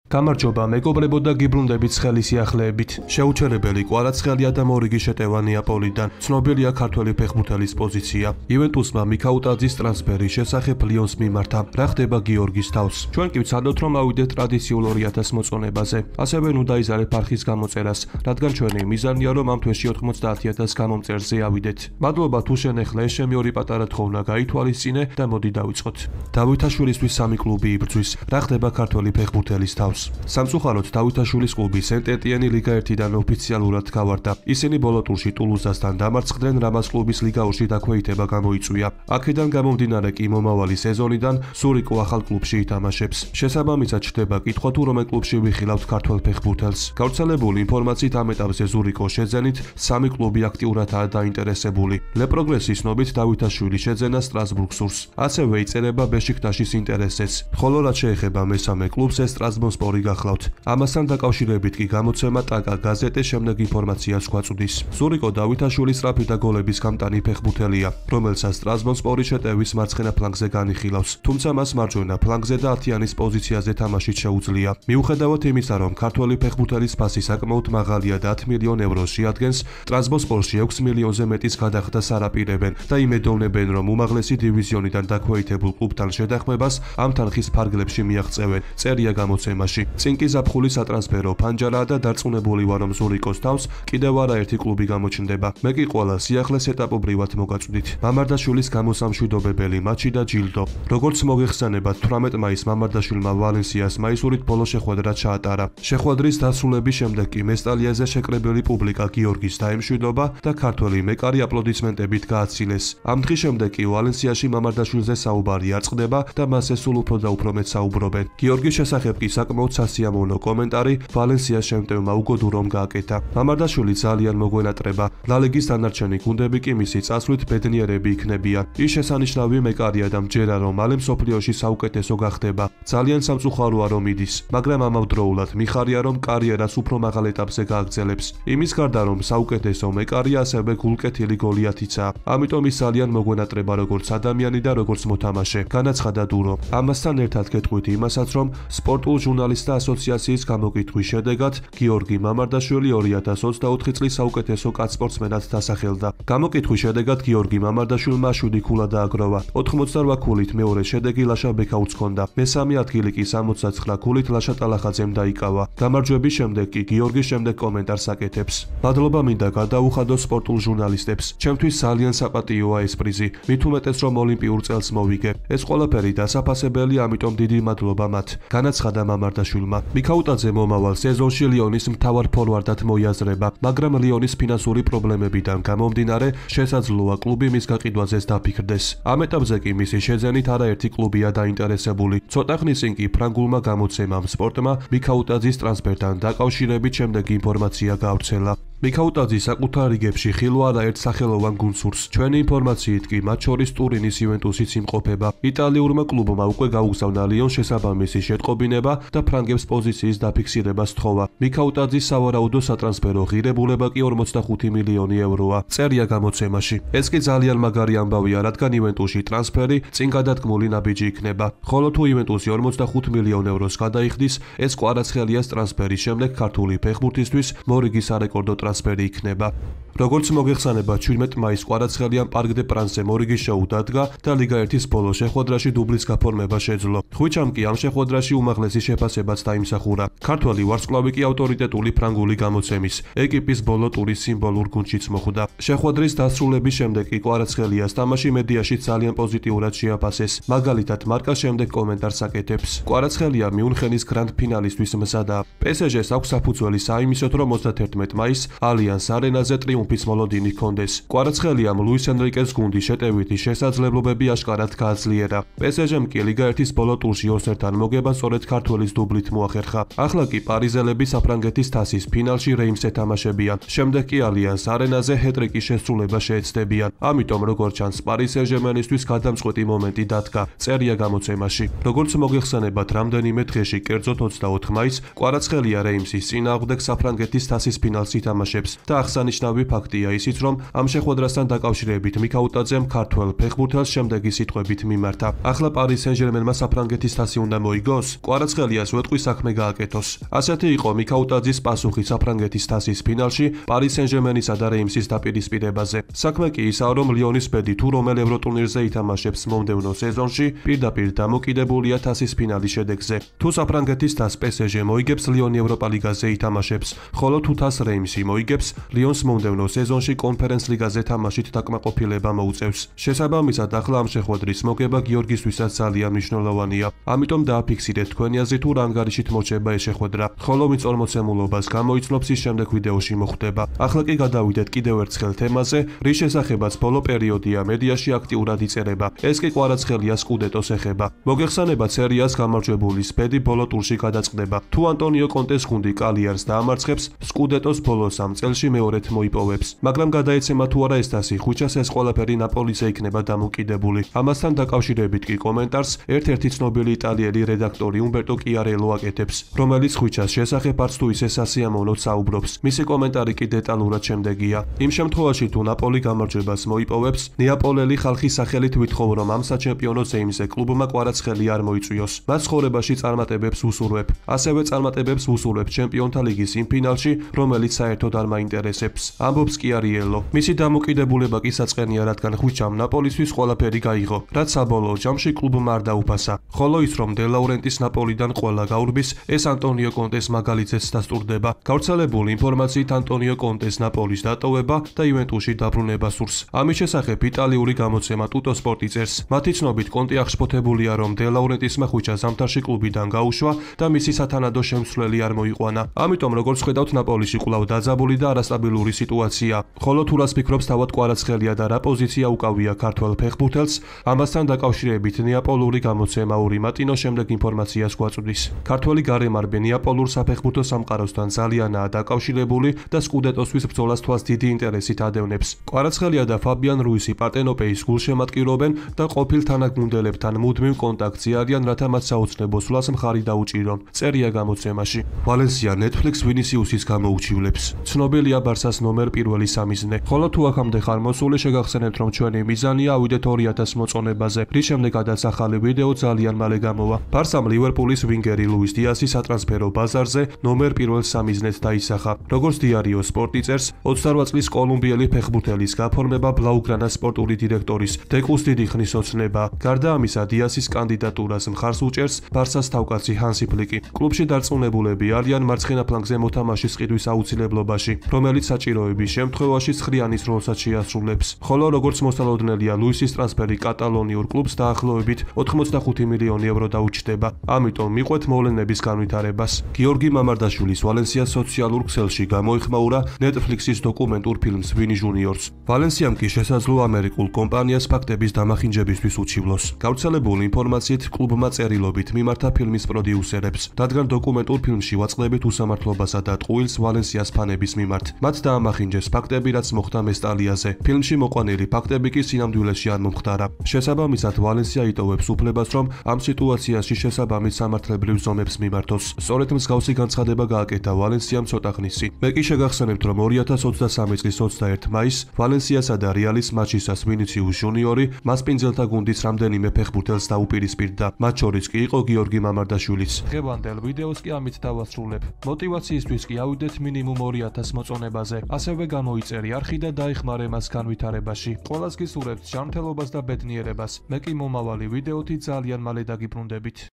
გამარჯობა, მეგობრებო და გიბრუნდებით ცხელის სიახლეებით. შეუჩერებელი კვარაცხელია და მორიგი შეტევა ნეაპოლიდან. ცნობილია ქართველი ფეხბურთელის პოზიცია. იუვენტუსმა მიქაუტაძის ტრანსფერის შესახებ ლიონს მიმართა. რა ხდება გიორგის თავს? ჩვენ კი ვცადოთ რომ ავიდეთ ტრადიციულ 2000 მოწონებაზე. ასევე ნუ დაიზარეთ არხის გამოწერას, რადგან ჩვენი მიზანია რომ ამ თვეში 90,000 გამომწერზე ავიდეთ. მადლობა თუ შენეხლა ეს ჩემი ორი პატარა თხოვნა გაითვალისწინე და მოდი დავიწყოთ. დავითაშვილისთვის 3 კლუბი იბრძვის. რა ხდება ქართველი ფეხბურთელის თავს? სამწუხაროდ დავითაშვილის კლუბი სენტ-ეტიენი ლიგა 1-დან ოფიციალურად გავარდა. ისინი ბოლო ტურში ტულუზასთან დამარცხდნენ, რამაც კლუბის ლიგა 2-ში დაქვეითება გამოიწვია. აქედან გამომდინარე კი მომავალი სეზონიდან სურიკო ახალ კლუბში ითამაშებს. შესაბამისად ჩდება კითხვა თუ რომელ კლუბში ვიხილავთ ქართველ ფეხბურთელს. გავრცელებული ინფორმაციით ამ ეტაპზე სურიკო შეძენით 3 კლუბი აქტიურადაა დაინტერესებული. ლეპროგრესის ნობით დავითაშვილი შეძენა სტრასბურგს სურს. ასევე იწერება ბეშიქტაშის ინტერესებს. ხოლო რაც შეეხება მესამე კლუბს, ეს ტრაბზონსპორი გახლავთ. ამასთან დაკავშირებით კი გამოცემა ტაკა გაზეტე შემდეგ ინფორმაციას გვაწვდის. სურიკო დავითაშვილის სწრაფი და გოლების გამტანი ფეხბურთელია, რომელსაც ტრაბზონსპორი შეტევის მარცხენა ფლანგზე განიხილავს. თუმცა მას მარჯვენა ფლანგზე და 10-იანის პოზიციაზე თამაშით შეუძლია. მიუხედავად იმისა, რომ ქართველი ფეხბურთელის ფასი საკმაოდ მაღალია და 10 მილიონ ევროს შეადგენს, ტრაბზონსპორში 6 მილიონზე მეტის გადახდას არაპირებენ და იმედოვნებენ, რომ უმაღლესი დივიზიონიდან დაქვეითებულ კლუბთან შედახმებას ამ თანხის ფარგლებში მიაღწევენ. წერია გამოცემაში. წინ კი ზაფხულის სატრანსფერო ფანჯარაა და დარწმუნებული ვარ, რომ სურიკოს თავს კიდევ არაერთი კლუბი გამოჩნდება. მე კი ყველა სიახლეს ეტაპობრივად მოგაწვდით. მამარდაშვილის გამოსამშვიდობებელი მატჩი და ჯილდო. როგორც მოგეხსენებათ, 18 მაისს მამარდაშვილმა ვალენსიას მაისურით ბოლო შეხვედრა ჩაატარა. შეხვედრის დასრულების შემდეგ კი მესტალიაზე შეკრებილი პუბლიკა გიორგის დაემშვიდობა და ქართველი მეკარი აპლოდისმენტებით გააცილეს. ამ დღის შემდეგ კი ვალენსიაში მამარდაშვილზე საუბარი არ წყდება და მასზე სულ უფრო და უფრო მეტ საუბრობენ. გიორგის შესახებ კი საკმაოდ სასიამოვნო კომენტარი ვალენსიას შემტევმა უგოდურომ გააკეთა. მამარდაშვილი ძალიან მოგვენატრება. ლალიგის დანარჩენი გუნდები კი მისი წასვლით ბედნიერები იქნებიან. ის შესანიშნავი მეკარია და მჯერა რომ მალე მსოფლიოში საუკეთესო გახდება. ძალიან სამწუხაროა რომ იდის, მაგრამ ამავდროულად მიხარია რომ კარიერას უფრო მაღალ ეტაპზე გააგრძელებს. იმის გარდა რომ საუკეთესო მეკარია, ასევე გულკეთილი გოლიათიცაა. ამიტომ ის ძალიან მოგვენატრება როგორც ადამიანი და როგორც მოთამაშე. განაცხადა დურო. ამასთან ერთად გეტყვით იმასაც რომ სპორტულ ჟურნალისტთა ასოციაციის გამოკითხვის შედეგად გიორგი მამარდაშვილი 2024 წლის საუკეთესო კაცსპორტსმენად დასახელდა. გამოკითხვის შედეგად გიორგი მამარდაშვილმა 7 ქულა დააგროვა. 88 ქულით მეორე შედეგი ლაშა ბექაურს ჰქონდა. მესამე ადგილი კი 69 ქულით ლაშა ტალახაძემ დაიკავა. გამარჯვების შემდეგ კი გიორგის შემდეგ კომენტარს აკეთებს. მადლობა მინდა გადაუხადო სპორტულ ჟურნალისტებს. ჩემთვის ძალიან საპატიოა ეს პრიზი. მით უმეტეს რომ ოლიმპიურ წელს მოვიგე. ეს ყველაფერი დასაფასებელი, ამიტომ დიდი მადლობა მათ. განაცხადა მამარდაშვილმა. მიქაუტაძე მომავალ სეზონში ლიონის მთავარ ფორვარდად მოიაზრება, მაგრამ ლიონის ფინანსური პრობლემებიდან გამომდინარე შესაძლოა კლუბი მის გაყიდვაზეც დაფიქრდეს. ამ ეტაპზე კი მისი შეძენით არაერთი კლუბია დაინტერესებული. ცოტა ხნის წინ კი ფრანგულმა გამოცემამ სპორტმა მიქაუტაძის ტრანსფერთან დაკავშირებით შემდეგი ინფორმაცია გავრცელა. მიქაუტაძის საკუთარ რიგებში ხილვა არაერთ სახელოვან გუნდს სურს. ჩვენი ინფორმაციით კი მათ შორის ტურინის იუვენტუსიც იმყოფება. იტალიურმა კლუბმა უკვე გაუგზავნა ლიონს შესაბამისი შეტყობინება და ფრანგებს პოზიციის დაფიქსირება სთხოვა. მიქაუტაძის სავარაუდო სატრანსფერო ღირებულება კი 45 მილიონი ევროა. წერია გამოცემაში. ეს კი ძალიან მაგარი ამბავია, რადგან იუვენტუსში ტრანსფერი წინ გადადგმული ნაბიჯი იქნება. ხოლო თუ იუვენტუსი 45 მილიონ ევროს გადაიხდის, ეს კვარაცხელიას ტრანსფერის შემდეგ ქართული ფეხბურთისთვის მორიგი სარეკორდო ტრანსფერი იქნება. როგორც მოგეხსენებათ, 17 მაისს კვარაცხელიამ პარკ დე პრანსზე მორიგი შოუ დადგა და ლიგა 1-ის ბოლო შეხვედრაში დუბლის გაფორმება შეძლო. ხვიჩამ კი ამ შეხვედრაში უმაღლესი შეფასებაც დაიმსახურა. ქართველი ვარსკვლავი კი ავტორიტეტული ფრანგული გამოცემის ეკიპის ბოლო ტურის სიმბოლურ გუნდშიც მოხვდა. შეხვედრის დასრულების შემდეგ კი კვარაცხელიას თამაში მედიაში ძალიან პოზიტიურად შეაფასეს. მაგალითად, მარკა შემდეგ კომენტარს აკეთებს. კვარაცხელია მიუნხენის გრანდ ფინალისთვის მზადაა. PSG-ს აქვს საფუძველი საიმისოდ, რომ 31 მაისს ალიანს არენაზე ტრიუმფის მოლოდინი ჰქონდეს. კვარაცხელიამ ლუის ენრიკეს გუნდის შეტევითი შესაძლებლობები აშკარად გააძლიერა. PSG-მ კი ლიგა 1-ის ბოლო ტურში 2-1 მოგება სწორედ ქართველის დუბლით მოახერხა. ახლა კი პარიზელები საფრანგეთის თასის ფინალში რეიმს ეთამაშებიან. შემდეგ კი ალიანს არენაზე ჰეტრიკის შესრულება შეეცდებიან. ამიტომ როგორც ჩანს, პარი სენ-ჟერმენისთვის გადამწყვეტი მომენტი დადგა. წერია გამოცემაში. როგორც მოგეხსენებათ, რამდენიმე დღეში, კერძოდ 24 მაისს, კვარაცხელია რეიმსის წინააღმდეგ საფრანგეთის თასის ფინალს ითამაშებს. ითამაშებს და აღსანიშნავი ფაქტია ისიც, რომ ამ შეხვედრასთან დაკავშირებით მიქაუტაძემ ქართველ ფეხბურთელს შემდეგი სიტყვებით მიმართა: ახლა პარი სენ-ჟერმენმა საფრანგეთის თასი უნდა მოიგოს? კვარაცხელიას ვეტყვის საქმე გააკეთოს. ასეთი იყო მიქაუტაძის პასუხი საფრანგეთის თასის ფინალში პარი სენ-ჟერმენისა და რეიმსის დაპირისპირებაზე. საქმე კი ისაა, რომ ლიონის ბედი თუ რომელ ევროტურნირზე ითამაშებს მომდევნო სეზონში, პირდაპირ დამოკიდებულია თასის ფინალის შედეგზე. თუ საფრანგეთის თასს PSG მოიგებს, ლიონი ევროპა ლიგაზე ითამაშებს, ხოლო თუ თასს რეიმსი მოიგებს, ლიონს მომდევნო სეზონში კონფერენს ლიგაზე თამაშით დაკმაყოფილება მოუწევს. შესაბამისად, ახლა ამ შეხვედრის მოგება გიორგისთვისაც ძალიან მნიშვნელოვანია. ამიტომ დააფიქსირეთ თქვენი აზრი თუ რა ანგარიშით მოჩება ეს შეხვედრა, ხოლო ვინც ორმოცემულობას გამოიცნობს ის შემდეგ ვიდეოში მოხვდება. ახლა კი გადავიდეთ კიდევ ერთხელ თემაზე, რის შესახებაც ბოლო პერიოდია მედიაში აქტიურად იწერება. ეს კი კვარაცხელიას სკუდეტოს ეხება. მოგეხსენებათ სერიას გამარჯვებულის ბედი ბოლო ტურში გადაწყდება. თუ ანტონიო კონტეს გუნდი კალიარს დაამარცხებს, სკუდეტოს ბოლო 3 წელში მეორედ მოიპოვებს. მაგრამ გადაეცემა თუ არა ეს თასი ხვიჩას, ეს ყველაფერი ნაპოლიზე იქნება დამოკიდებული. ამასთან დაკავშირებით კი კომენტარს ერთ-ერთი ცნობილი იტალიელი რედაქტორი უმბერტო კიარელო აკეთებს, რომელიც ხვიჩას შესახებ არც თუ ისე სასიამოვნოდ საუბრობს. მისი კომენტარი კი დეტალურად შემდეგია: იმ შემთხვევაში თუ ნაპოლი გამარჯვებას მოიპოვებს, ნეაპოლელი ხალხის სახელით ვითხოვ, რომ ამ საჩემპიონო ზეიმზე კლუბმა კვარაცხელი არ მოიწვიოს. მას ცხოვრებაში წარმატებებს ვუსურვებ. ასევე წარმატებებს ვუსურვებ ჩემპიონთა ლიგის იმ ფინალში, რომელიც საერთოდ არ მაინტერესებს. ამბობს კიარიელო. მისი დამოკიდებულება კი საწყენია, რადგან ხვიჩამ ნაპოლისთვის ყველაფერი გაიღო, რაც საბოლოო ჯამში კლუბმა არ დაუფასა. ხოლო ის, რომ დე ლაურენტის ნაპოლიდან ყველა გაურბის, ეს ანტონიო კონტეს მაგალითზეც დასტურდება. გავრცელებული ინფორმაციით ანტონიო კონტეს ნაპოლის დატოვება და იუვენტუსში დაბრუნება სურს. ამის შესახებ იტალიური გამოცემა ტუტო სპორტი წერს. მათი ცნობით კონტე აღშფოთებულია, რომ დე ლაურენტისმა ხვიჩა ზამთარში კლუბიდან გაუშვა და მისი სათანადო შემცვლელი არ მოიყვანა. ამიტომ როგორც ხედავთ, ნაპოლიში კვლავ დაძაბული და არასტაბილური სიტუაცია. ხოლო თუ რას ფიქრობს თავად კვარაცხელია და რა პოზიცია უკავია ქართველ ფეხბურთელს, ამასთან დაკავშირებით ნეაპოლური გამოცემა ორი მატინო შემდეგ ინფორმაციას გვაწვდის. ქართველი გარემარბე ნეაპოლურ საფეხბურთო სამყაროსთან ძალიანაა დაკავშირებული და სკუდეტოსთვის ბრძოლას თვალს დიდი ინტერესით ადევნებს. კვარაცხელია და ფაბიან რუისი პარტენოპეის გულშემატკივრობენ და ყოფილ თანაგუნდელებთან მუდმივ კონტაქტში არიან, რათა მათ საოცნებო სვლას მხარი დაუჭირონ. წერია გამოცემაში. ვალენსია Netflix ვინისიუსის გამოუჩივლებს. ცნობილია ბარსას ნომერ პირველი სამიზნე. ხოლო თუ აქამდე ხარ მოსული, შეგახსენებთ, რომ ჩვენი მიზანია ავიდეთ 2000 მოწონებაზე, რის შემდეგაც ახალი ვიდეო ძალიან მალე გამოვა. ბარსამ ლივერპულის ვინგერი ლუის დიასი სატრანსფერო ბაზარზე ნომერ პირველ სამიზნედ დაისახა. როგორც დიარიო სპორტი წერს, 28 წლის კოლუმბიელი ფეხბურთელის გაფორმება ბლაუგრანას სპორტული დირექტორის დეკუს დიდი ხნის ოცნება. გარდა ამისა, დიასის კანდიდატურას მხარს უჭერს ბარსას თავკაცი ჰანსი ფლიკი. კლუბში დარწმუნებულები არიან მარცხენა ფლანგზე მოთამაშის ყიდვის აუცილებლობაში, რომელიც საჭიროების შემთხვევაში ცხრიანის როლსაც შეასრულებს. ხოლო როგორც მოსალოდნელია, ლუისის ტრანსფერი კატალონიურ კლუბს დაახლოებით 85 მილიონი ევრო დაუჩდება. ამიტომ მიყვეთ მოვლენების განვითარებას. გიორგი მამარდაშვილის ვალენსიას სოციალურ ქსელში გამოიხმაურა Netflix-ის დოკუმენტურ ფილმს ვინი ჟუნიორს. ვალენსიამ კი შესაძლო ამერიკულ კომპანიას ფაქტების დამახინჯებისთვის უჩივლოს. გავრცელებული ინფორმაციით კლუბმა წერილობით მიმართა ფილმის პროდიუსერებს, რადგან დოკუმენტურ ფილმში ვაწყდებით უსამართლობასა და ტყუილს ვალენსიას ფანების მიმართ. მათ დაამახინჯეს ფაქტები, რაც მოხდა მესტალიაზე. ფილმში მოყვანილი ფაქტები კი სინამდვილეში არ მომხდარა. შესაბამისად, ვალენსია იტოვებს უფლებას, რომ ამ სიტუაციაში შესაბამის სამართლებრივ ზომებს მიმართოს. სწორედ მსგავსი განცხადება გააკეთა ვალენსიამ ცოტა ხნის წინ. მე კი შეგახსენებთ, რომ 2023 წლის 21 მაისს ვალენსიასა და რეალის მატჩისას ვინიციუს ჟუნიორი მასპინძელთა გუნდის რამდენიმე ფეხბურთელს დაუპირისპირდა. მათ შორის კი იყო გიორგი მამარდაშვილიც. დღევანდელ ვიდეოს კი ამით დავასრულებ. მოტივაციისთვის კი ავიდეთ მინიმუმ 2000 მოწონებაზე. ასევე გამოიწერი არხი და დაეხმარე მას განვითარებაში. ყველას გისურვებთ ჯანმრთელობას და ბედნიერებას. მე კი მომავალი ვიდეოთი ძალიან მალე დაგიბრუნდებით.